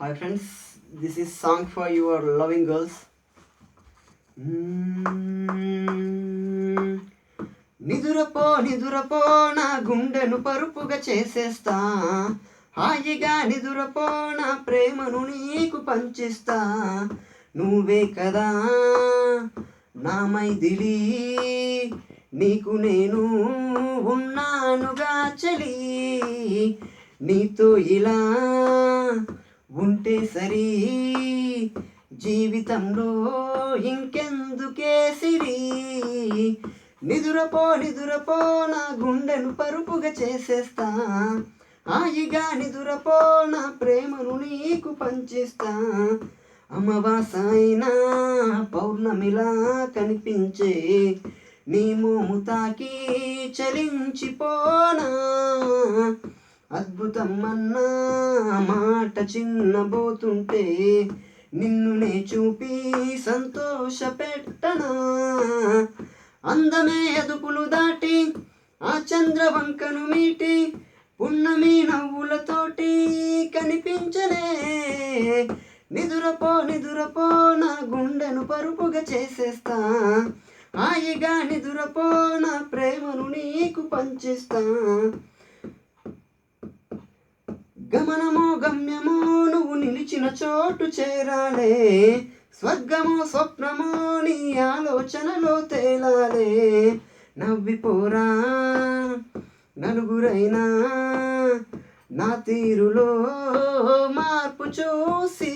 Hi friends, this is song for your loving girls. నిదురపో నిదురపో నా గుండెను పరుపుగా చేసేస్తా, హాయిగా నిదురపో నా ప్రేమను నీకు పంచిస్తా. నువ్వే కదా నా మైథిలి, నీకు నేను ఉన్నానుగా చలి. నీతో ఇలా ఉంటే సరి, జీవితంలో ఇంకెందుకే సిరి. నిదురపో నిదురపో నా గుండెను పరుపుగా చేసేస్తా, హాయిగా నిదురపో నా ప్రేమను నీకు పంచిస్తా. అమావాసైనా పౌర్ణమిలా కనిపించే నీ మోము తాకి చలించిపోనా. అద్భుతం అన్నా మాట చిన్నబోతుంటే నిన్ను నే చూపి సంతోష పెట్టనా. అందమే అదుపులు దాటి ఆ చంద్రవంకను మీటి పున్నమి నవ్వులతోటి కనిపించనే. నిదురపో నిదురపో నా గుండెను పరుపుగా చేసేస్తా, హాయిగా నిదురపో నా ప్రేమను నీకు పంచిస్తా. గమనమో గమ్యమో నువ్వు నిలిచిన చోటు చేరాలే, స్వర్గమో స్వప్నమో నీ ఆలోచనలో తేలాలే. నవ్విపోరా నలుగురైనా నా తీరులో మార్పు చూసి,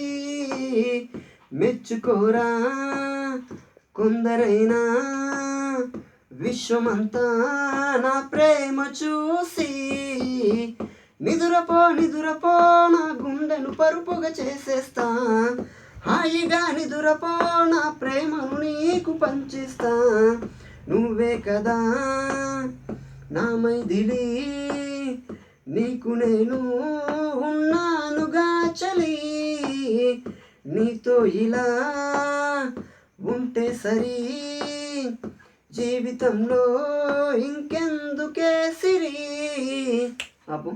మెచ్చుకోరా కొందరైనా విశ్వమంతా నా ప్రేమ చూసి. నిదురపో నిదురపో నా గుండెను పరుపుగా చేసేస్తా, హాయిగా నిదురపో నా ప్రేమను నీకు పంచిస్తా. నువ్వే కదా నా మైథిలి, నీకు నేను ఉన్నానుగా చలి. నీతో ఇలా ఉంటే సరి, జీవితంలో ఇంకెందుకే సిరి. ఆపు.